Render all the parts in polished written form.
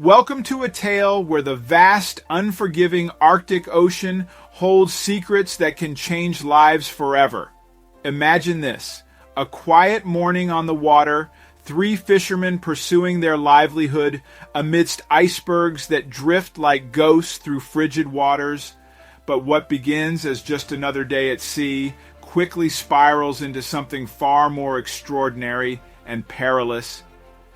Welcome to a tale where the vast, unforgiving Arctic Ocean holds secrets that can change lives forever. Imagine this: a quiet morning on the water, three fishermen pursuing their livelihood amidst icebergs that drift like ghosts through frigid waters. But what begins as just another day at sea quickly spirals into something far more extraordinary and perilous.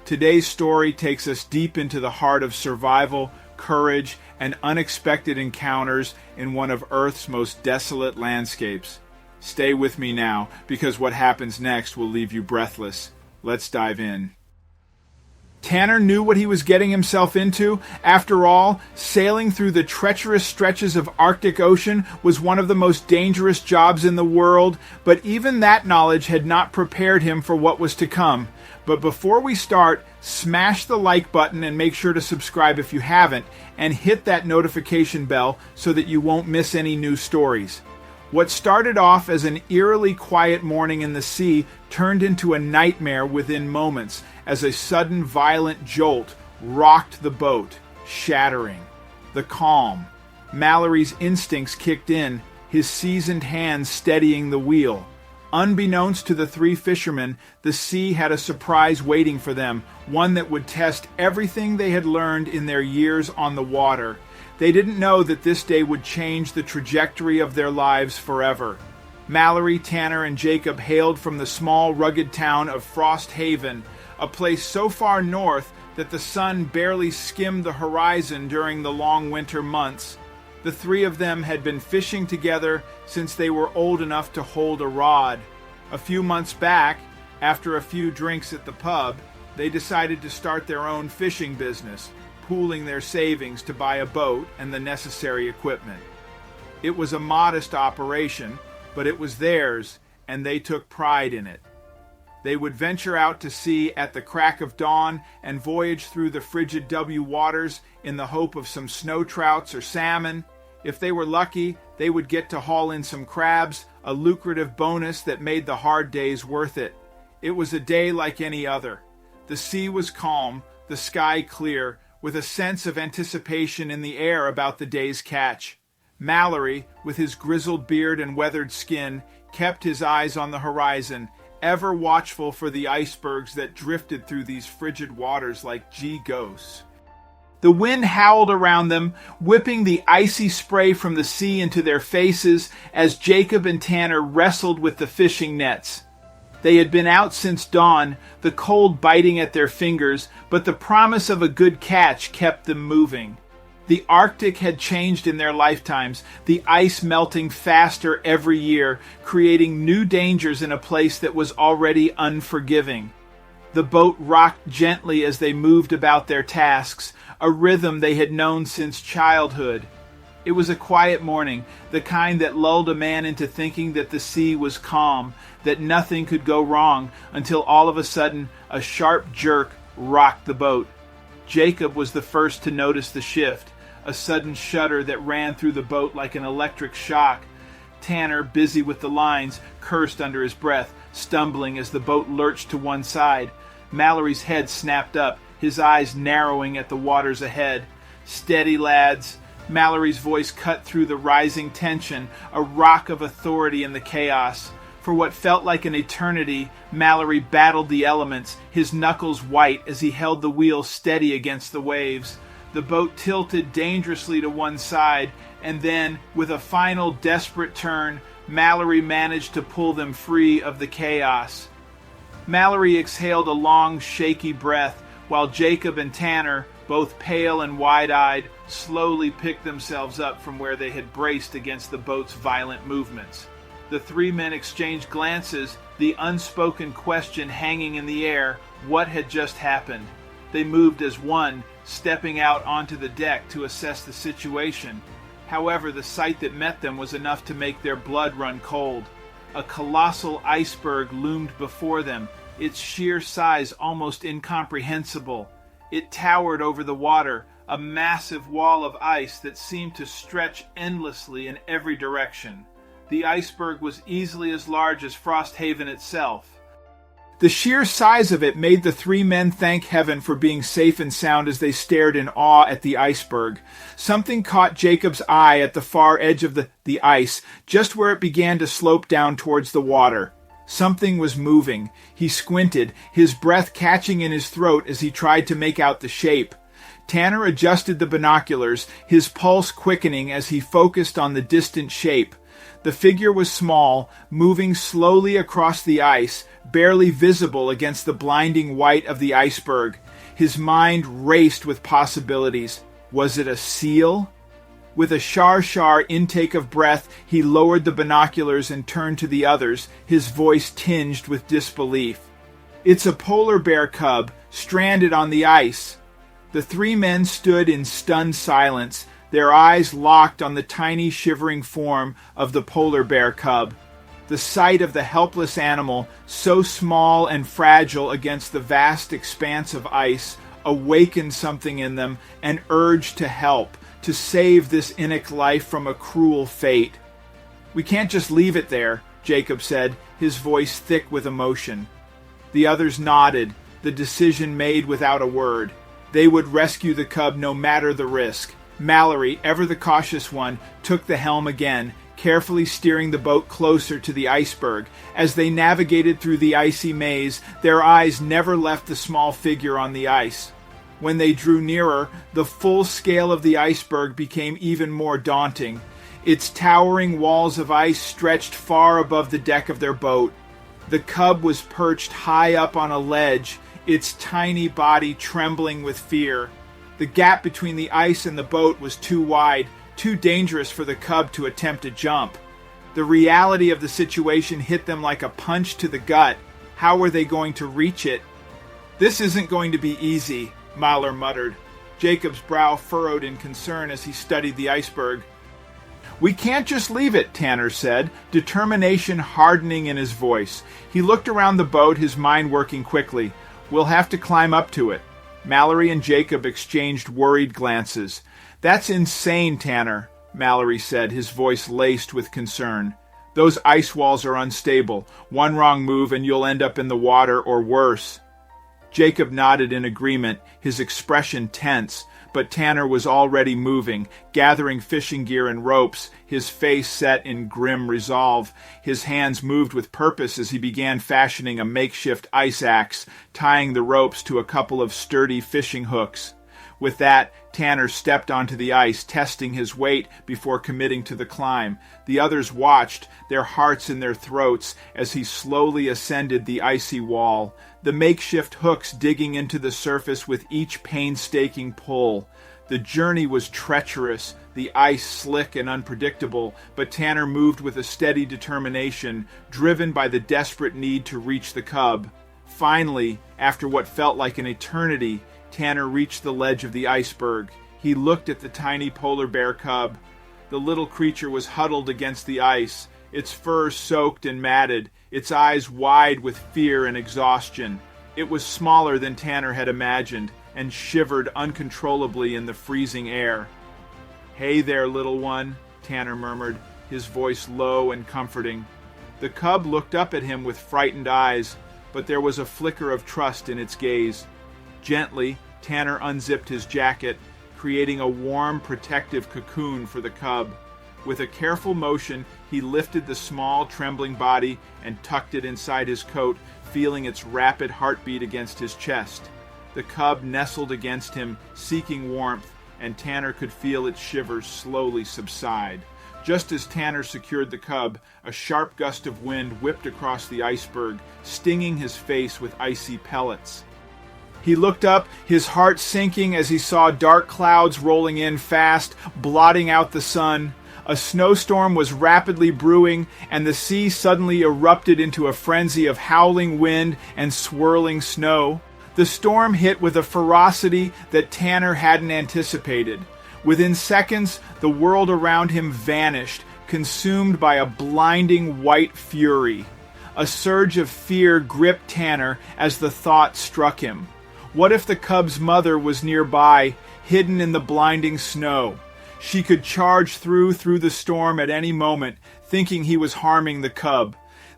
Today's story takes us deep into the heart of survival, courage, and unexpected encounters in one of Earth's most desolate landscapes. Stay with me now, because what happens next will leave you breathless. Let's dive in. Tanner knew what he was getting himself into. After all, sailing through the treacherous stretches of Arctic Ocean was one of the most dangerous jobs in the world, but even that knowledge had not prepared him for what was to come. But before we start, smash the like button and make sure to subscribe if you haven't, and hit that notification bell so that you won't miss any new stories. What started off as an eerily quiet morning in the sea turned into a nightmare within moments as a sudden violent jolt rocked the boat, shattering. The calm. Mallory's instincts kicked in, his seasoned hands steadying the wheel. Unbeknownst to the three fishermen, the sea had a surprise waiting for them, one that would test everything they had learned in their years on the water. They didn't know that this day would change the trajectory of their lives forever. Mallory, Tanner, and Jacob hailed from the small, rugged town of Frost Haven, a place so far north that the sun barely skimmed the horizon during the long winter months. The three of them had been fishing together since they were old enough to hold a rod. A few months back, after a few drinks at the pub, they decided to start their own fishing business, pooling their savings to buy a boat and the necessary equipment. It was a modest operation, but it was theirs, and they took pride in it. They would venture out to sea at the crack of dawn and voyage through the frigid W waters in the hope of some snow trouts or salmon. If they were lucky, they would get to haul in some crabs, a lucrative bonus that made the hard days worth it. It was a day like any other. The sea was calm, the sky clear, with a sense of anticipation in the air about the day's catch. Mallory, with his grizzled beard and weathered skin, kept his eyes on the horizon, ever watchful for the icebergs that drifted through these frigid waters like ghosts. The wind howled around them, whipping the icy spray from the sea into their faces as Jacob and Tanner wrestled with the fishing nets. They had been out since dawn, the cold biting at their fingers, but the promise of a good catch kept them moving. The Arctic had changed in their lifetimes, the ice melting faster every year, creating new dangers in a place that was already unforgiving. The boat rocked gently as they moved about their tasks, a rhythm they had known since childhood. It was a quiet morning, the kind that lulled a man into thinking that the sea was calm, that nothing could go wrong, until all of a sudden a sharp jerk rocked the boat. Jacob was the first to notice the shift, a sudden shudder that ran through the boat like an electric shock. Tanner, busy with the lines, cursed under his breath, stumbling as the boat lurched to one side. Mallory's head snapped up, his eyes narrowing at the waters ahead. "Steady, lads." Mallory's voice cut through the rising tension, a rock of authority in the chaos. For what felt like an eternity, Mallory battled the elements, his knuckles white as he held the wheel steady against the waves. The boat tilted dangerously to one side, and then, with a final desperate turn, Mallory managed to pull them free of the chaos. Mallory exhaled a long, shaky breath, while Jacob and Tanner, both pale and wide-eyed, slowly picked themselves up from where they had braced against the boat's violent movements. The three men exchanged glances, the unspoken question hanging in the air: what had just happened? They moved as one, stepping out onto the deck to assess the situation. However, the sight that met them was enough to make their blood run cold. A colossal iceberg loomed before them, its sheer size almost incomprehensible. It towered over the water, a massive wall of ice that seemed to stretch endlessly in every direction. The iceberg was easily as large as Frost Haven itself. The sheer size of it made the three men thank heaven for being safe and sound as they stared in awe at the iceberg. Something caught Jacob's eye at the far edge of the ice, just where it began to slope down towards the water. Something was moving. He squinted, his breath catching in his throat as he tried to make out the shape. Tanner adjusted the binoculars, his pulse quickening as he focused on the distant shape. The figure was small, moving slowly across the ice, barely visible against the blinding white of the iceberg. His mind raced with possibilities. Was it a seal? With a shar intake of breath, he lowered the binoculars and turned to the others, his voice tinged with disbelief. It's a polar bear cub, stranded on the ice. The three men stood in stunned silence, their eyes locked on the tiny shivering form of the polar bear cub. The sight of the helpless animal, so small and fragile against the vast expanse of ice, awakened something in them, an urge to help, to save this Inuk life from a cruel fate. "We can't just leave it there," Jacob said, his voice thick with emotion. The others nodded, the decision made without a word. They would rescue the cub no matter the risk. Mallory, ever the cautious one, took the helm again, carefully steering the boat closer to the iceberg. As they navigated through the icy maze, their eyes never left the small figure on the ice. When they drew nearer, the full scale of the iceberg became even more daunting. Its towering walls of ice stretched far above the deck of their boat. The cub was perched high up on a ledge, its tiny body trembling with fear. The gap between the ice and the boat was too wide, too dangerous for the cub to attempt a jump. The reality of the situation hit them like a punch to the gut. How were they going to reach it? "This isn't going to be easy," Mahler muttered. Jacob's brow furrowed in concern as he studied the iceberg. "We can't just leave it," Tanner said, determination hardening in his voice. He looked around the boat, his mind working quickly. "We'll have to climb up to it." Mallory and Jacob exchanged worried glances. "That's insane, Tanner," Mallory said, his voice laced with concern. "Those ice walls are unstable. One wrong move and you'll end up in the water or worse." Jacob nodded in agreement, his expression tense, but Tanner was already moving, gathering fishing gear and ropes, his face set in grim resolve. His hands moved with purpose as he began fashioning a makeshift ice axe, tying the ropes to a couple of sturdy fishing hooks. With that, Tanner stepped onto the ice, testing his weight before committing to the climb. The others watched, their hearts in their throats, as he slowly ascended the icy wall, the makeshift hooks digging into the surface with each painstaking pull. The journey was treacherous, the ice slick and unpredictable, but Tanner moved with a steady determination, driven by the desperate need to reach the cub. Finally, after what felt like an eternity, Tanner reached the ledge of the iceberg. He looked at the tiny polar bear cub. The little creature was huddled against the ice, its fur soaked and matted, its eyes wide with fear and exhaustion. It was smaller than Tanner had imagined, and shivered uncontrollably in the freezing air. "Hey there, little one," Tanner murmured, his voice low and comforting. The cub looked up at him with frightened eyes, but there was a flicker of trust in its gaze. Gently, Tanner unzipped his jacket, creating a warm, protective cocoon for the cub. With a careful motion, he lifted the small, trembling body and tucked it inside his coat, feeling its rapid heartbeat against his chest. The cub nestled against him, seeking warmth, and Tanner could feel its shivers slowly subside. Just as Tanner secured the cub, a sharp gust of wind whipped across the iceberg, stinging his face with icy pellets. He looked up, his heart sinking as he saw dark clouds rolling in fast, blotting out the sun. A snowstorm was rapidly brewing, and the sea suddenly erupted into a frenzy of howling wind and swirling snow. The storm hit with a ferocity that Tanner hadn't anticipated. Within seconds, the world around him vanished, consumed by a blinding white fury. A surge of fear gripped Tanner as the thought struck him. What if the cub's mother was nearby, hidden in the blinding snow? She could charge through the storm at any moment, thinking he was harming the cub.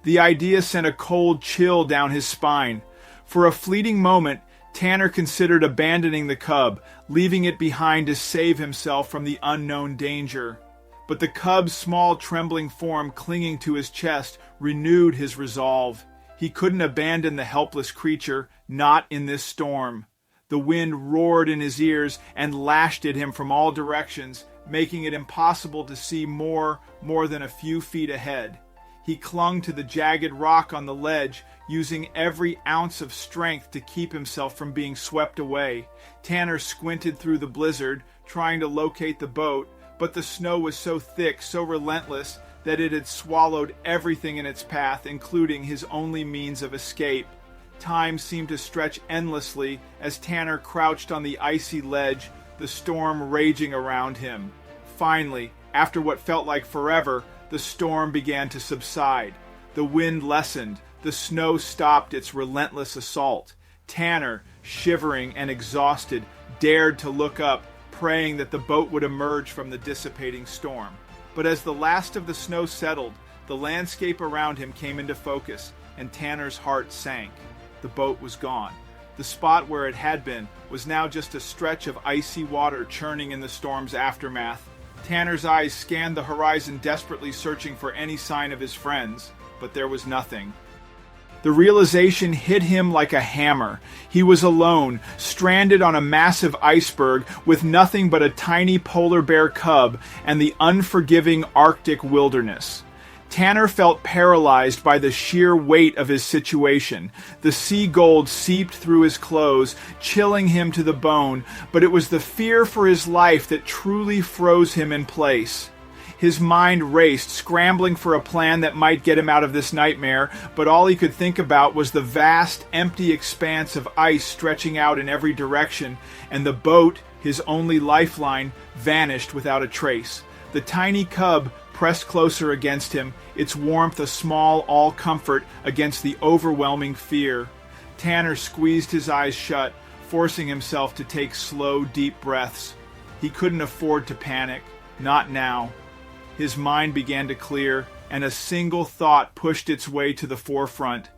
The idea sent a cold chill down his spine. For a fleeting moment, Tanner considered abandoning the cub, leaving it behind to save himself from the unknown danger. But the cub's small trembling form clinging to his chest renewed his resolve. He couldn't abandon the helpless creature, not in this storm. The wind roared in his ears and lashed at him from all directions, making it impossible to see more than a few feet ahead. He clung to the jagged rock on the ledge, using every ounce of strength to keep himself from being swept away. Tanner squinted through the blizzard, trying to locate the boat, but the snow was so thick, so relentless, that it had swallowed everything in its path, including his only means of escape. Time seemed to stretch endlessly as Tanner crouched on the icy ledge, the storm raging around him. Finally, after what felt like forever, the storm began to subside. The wind lessened. The snow stopped its relentless assault. Tanner, shivering and exhausted, dared to look up, praying that the boat would emerge from the dissipating storm. But as the last of the snow settled, the landscape around him came into focus, and Tanner's heart sank. The boat was gone. The spot where it had been was now just a stretch of icy water churning in the storm's aftermath. Tanner's eyes scanned the horizon, desperately searching for any sign of his friends, but there was nothing. The realization hit him like a hammer. He was alone, stranded on a massive iceberg with nothing but a tiny polar bear cub and the unforgiving Arctic wilderness. Tanner felt paralyzed by the sheer weight of his situation. The sea gold seeped through his clothes, chilling him to the bone, but it was the fear for his life that truly froze him in place. His mind raced, scrambling for a plan that might get him out of this nightmare, but all he could think about was the vast, empty expanse of ice stretching out in every direction, and the boat, his only lifeline, vanished without a trace. The tiny cub pressed closer against him, its warmth a small all-comfort against the overwhelming fear. Tanner squeezed his eyes shut, forcing himself to take slow, deep breaths. He couldn't afford to panic. Not now. His mind began to clear, and a single thought pushed its way to the forefront.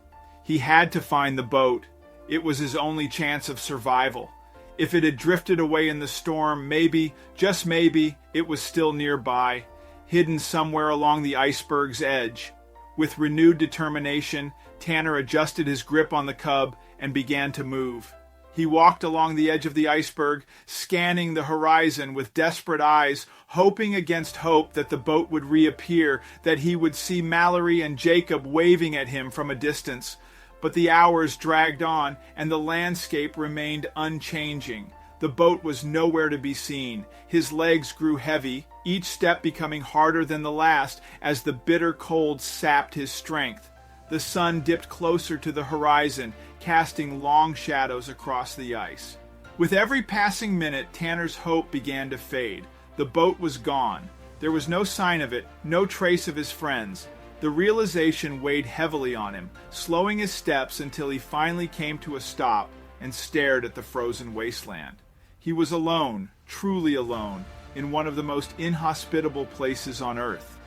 He had to find the boat. It was his only chance of survival. If it had drifted away in the storm, maybe, just maybe, it was still nearby, hidden somewhere along the iceberg's edge. With renewed determination, Tanner adjusted his grip on the cub and began to move. He walked along the edge of the iceberg, scanning the horizon with desperate eyes, hoping against hope that the boat would reappear, that he would see Mallory and Jacob waving at him from a distance. But the hours dragged on, and the landscape remained unchanging. The boat was nowhere to be seen. His legs grew heavy, each step becoming harder than the last as the bitter cold sapped his strength. The sun dipped closer to the horizon, casting long shadows across the ice. With every passing minute, Tanner's hope began to fade. The boat was gone. There was no sign of it, no trace of his friends. The realization weighed heavily on him, slowing his steps until he finally came to a stop and stared at the frozen wasteland. He was alone, truly alone, in one of the most inhospitable places on Earth.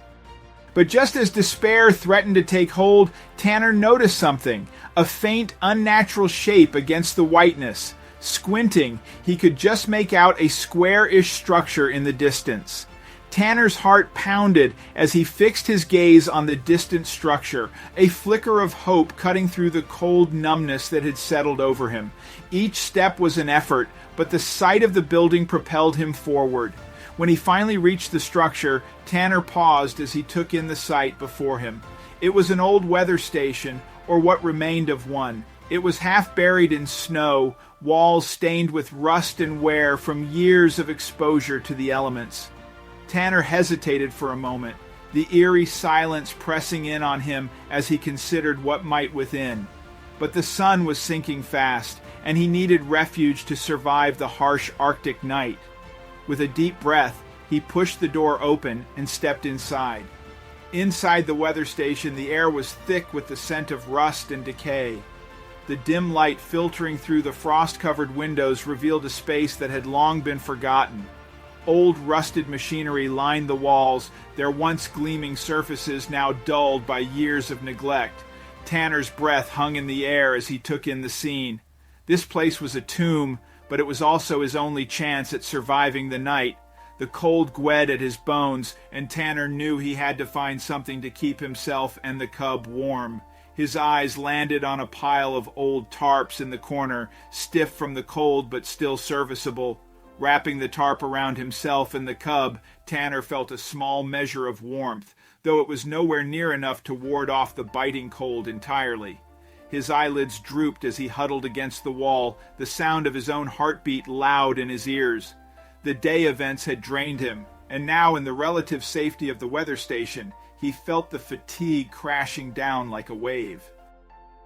But just as despair threatened to take hold, Tanner noticed something, a faint, unnatural shape against the whiteness. Squinting, he could just make out a square-ish structure in the distance. Tanner's heart pounded as he fixed his gaze on the distant structure, a flicker of hope cutting through the cold numbness that had settled over him. Each step was an effort, but the sight of the building propelled him forward. When he finally reached the structure, Tanner paused as he took in the sight before him. It was an old weather station, or what remained of one. It was half buried in snow, walls stained with rust and wear from years of exposure to the elements. Tanner hesitated for a moment, the eerie silence pressing in on him as he considered what might within. But the sun was sinking fast, and he needed refuge to survive the harsh Arctic night. With a deep breath, he pushed the door open and stepped inside. Inside the weather station, the air was thick with the scent of rust and decay. The dim light filtering through the frost-covered windows revealed a space that had long been forgotten. Old rusted machinery lined the walls, their once gleaming surfaces now dulled by years of neglect. Tanner's breath hung in the air as he took in the scene. This place was a tomb, but it was also his only chance at surviving the night. The cold gwed at his bones, and Tanner knew he had to find something to keep himself and the cub warm. His eyes landed on a pile of old tarps in the corner, stiff from the cold but still serviceable. Wrapping the tarp around himself and the cub, Tanner felt a small measure of warmth, though it was nowhere near enough to ward off the biting cold entirely. His eyelids drooped as he huddled against the wall, the sound of his own heartbeat loud in his ears. The day events had drained him, and now in the relative safety of the weather station, he felt the fatigue crashing down like a wave.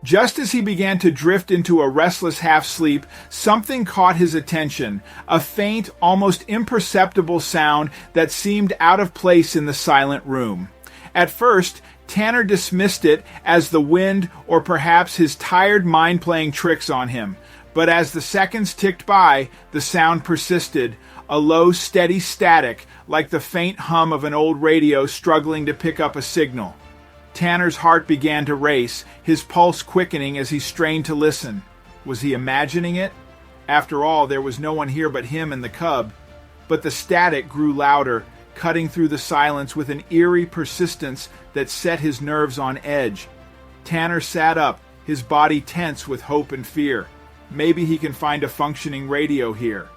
Just as he began to drift into a restless half-sleep, something caught his attention, a faint, almost imperceptible sound that seemed out of place in the silent room. At first, Tanner dismissed it as the wind or perhaps his tired mind playing tricks on him. But as the seconds ticked by, the sound persisted, a low, steady static, like the faint hum of an old radio struggling to pick up a signal. Tanner's heart began to race, his pulse quickening as he strained to listen. Was he imagining it? After all, there was no one here but him and the cub. But the static grew louder, cutting through the silence with an eerie persistence that set his nerves on edge. Tanner sat up, his body tense with hope and fear. Maybe he can find a functioning radio here.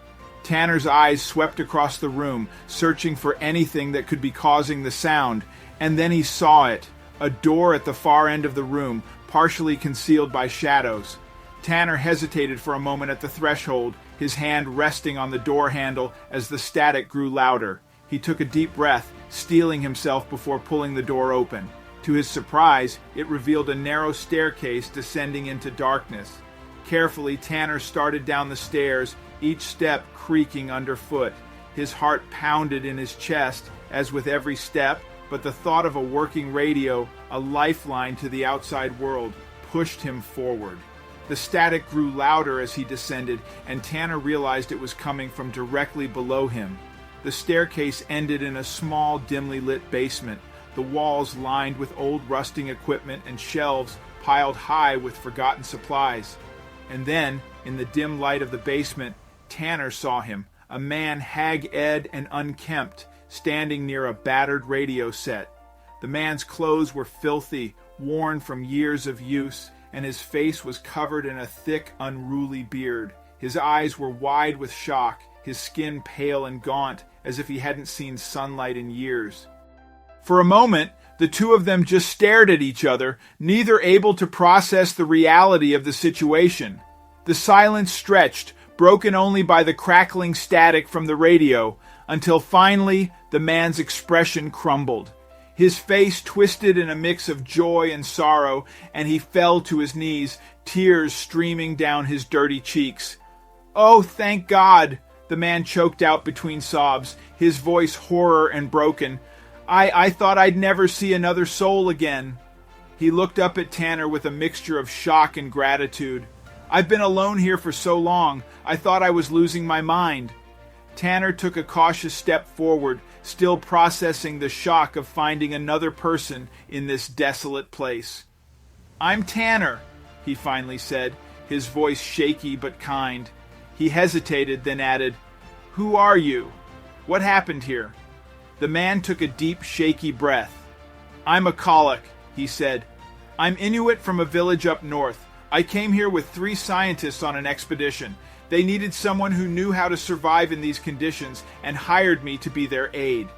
Tanner's eyes swept across the room, searching for anything that could be causing the sound, and then he saw it. A door at the far end of the room, partially concealed by shadows. Tanner hesitated for a moment at the threshold, his hand resting on the door handle as the static grew louder. He took a deep breath, steeling himself before pulling the door open. To his surprise, it revealed a narrow staircase descending into darkness. Carefully, Tanner started down the stairs, each step creaking underfoot. His heart pounded in his chest as with every step, but the thought of a working radio, a lifeline to the outside world, pushed him forward. The static grew louder as he descended, and Tanner realized it was coming from directly below him. The staircase ended in a small, dimly lit basement, the walls lined with old rusting equipment and shelves piled high with forgotten supplies. And then, in the dim light of the basement, Tanner saw him, a man hag-eyed and unkempt, standing near a battered radio set. The man's clothes were filthy, worn from years of use, and his face was covered in a thick, unruly beard. His eyes were wide with shock, his skin pale and gaunt, as if he hadn't seen sunlight in years. For a moment, the two of them just stared at each other, neither able to process the reality of the situation. The silence stretched, broken only by the crackling static from the radio, until finally the man's expression crumbled. His face twisted in a mix of joy and sorrow, and he fell to his knees, tears streaming down his dirty cheeks. "Oh, thank God," the man choked out between sobs, his voice horror and broken. I thought I'd never see another soul again." He looked up at Tanner with a mixture of shock and gratitude. "I've been alone here for so long, I thought I was losing my mind." Tanner took a cautious step forward, still processing the shock of finding another person in this desolate place. "I'm Tanner," he finally said, his voice shaky but kind. He hesitated, then added, "Who are you? What happened here?" The man took a deep, shaky breath. "I'm a Colic," he said. "I'm Inuit from a village up north. I came here with 3 scientists on an expedition. They needed someone who knew how to survive in these conditions and hired me to be their aide."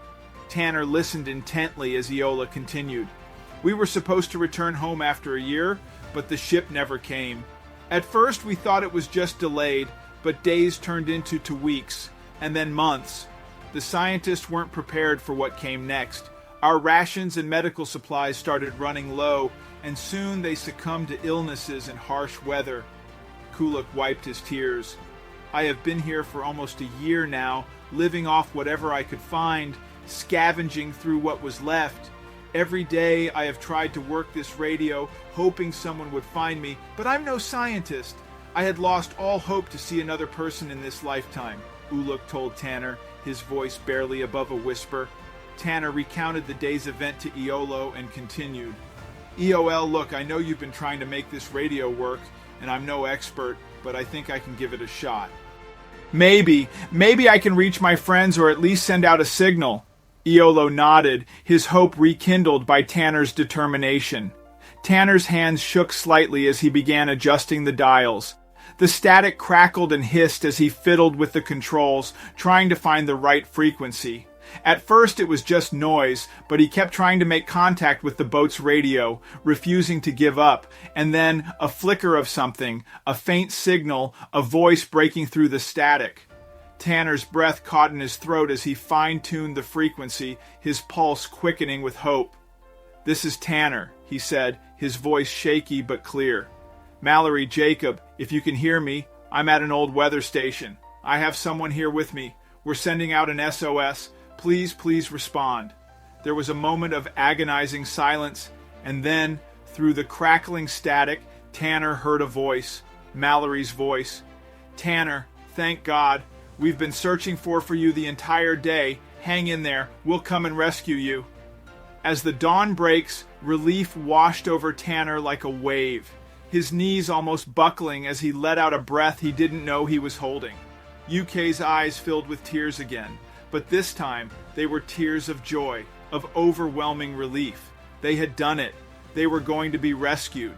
Tanner listened intently as Iola continued. "We were supposed to return home after a year, but the ship never came. At first we thought it was just delayed, but days turned into weeks, and then months. The scientists weren't prepared for what came next. Our rations and medical supplies started running low, and soon they succumbed to illnesses and harsh weather." Kulak wiped his tears. "I have been here for almost a year now, living off whatever I could find, scavenging through what was left. Every day I have tried to work this radio, hoping someone would find me, but I'm no scientist. I had lost all hope to see another person in this lifetime," Uluk told Tanner, his voice barely above a whisper. Tanner recounted the day's event to Iolo and continued. EOL, look, I know you've been trying to make this radio work, and I'm no expert, but I think I can give it a shot. Maybe I can reach my friends or at least send out a signal. Iolo nodded, his hope rekindled by Tanner's determination. Tanner's hands shook slightly as he began adjusting the dials. The static crackled and hissed as he fiddled with the controls, trying to find the right frequency. At first it was just noise, but he kept trying to make contact with the boat's radio, refusing to give up, and then a flicker of something, a faint signal, a voice breaking through the static. Tanner's breath caught in his throat as he fine-tuned the frequency, his pulse quickening with hope. "This is Tanner," he said, his voice shaky but clear. "Mallory, Jacob, if you can hear me, I'm at an old weather station. I have someone here with me. We're sending out an SOS. Please respond." There was a moment of agonizing silence, and then, through the crackling static, Tanner heard a voice, Mallory's voice. "Tanner, thank God. We've been searching for you the entire day. Hang in there. We'll come and rescue you." As the dawn breaks, relief washed over Tanner like a wave, his knees almost buckling as he let out a breath he didn't know he was holding. UK's eyes filled with tears again. But this time, they were tears of joy, of overwhelming relief. They had done it. They were going to be rescued.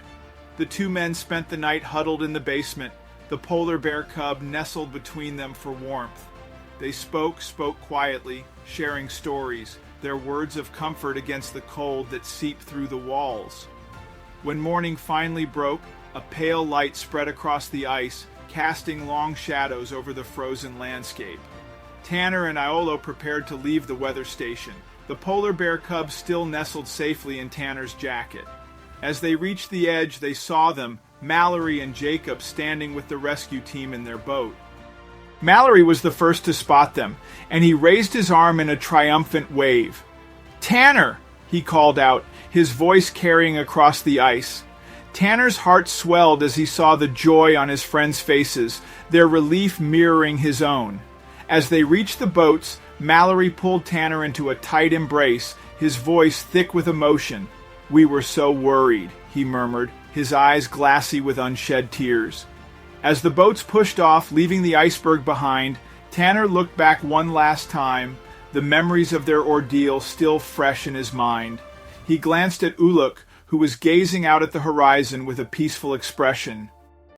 The two men spent the night huddled in the basement, the polar bear cub nestled between them for warmth. They spoke quietly, sharing stories, their words of comfort against the cold that seeped through the walls. When morning finally broke, a pale light spread across the ice, casting long shadows over the frozen landscape. Tanner and Iolo prepared to leave the weather station, the polar bear cub still nestled safely in Tanner's jacket. As they reached the edge, they saw them, Mallory and Jacob, standing with the rescue team in their boat. Mallory was the first to spot them, and he raised his arm in a triumphant wave. "Tanner!" he called out, his voice carrying across the ice. Tanner's heart swelled as he saw the joy on his friends' faces, their relief mirroring his own. As they reached the boats, Mallory pulled Tanner into a tight embrace, his voice thick with emotion. "We were so worried," he murmured, his eyes glassy with unshed tears. As the boats pushed off, leaving the Iceberg behind, Tanner looked back one last time, the memories of their ordeal still fresh in his mind. He glanced at Uluk, who was gazing out at the horizon with a peaceful expression.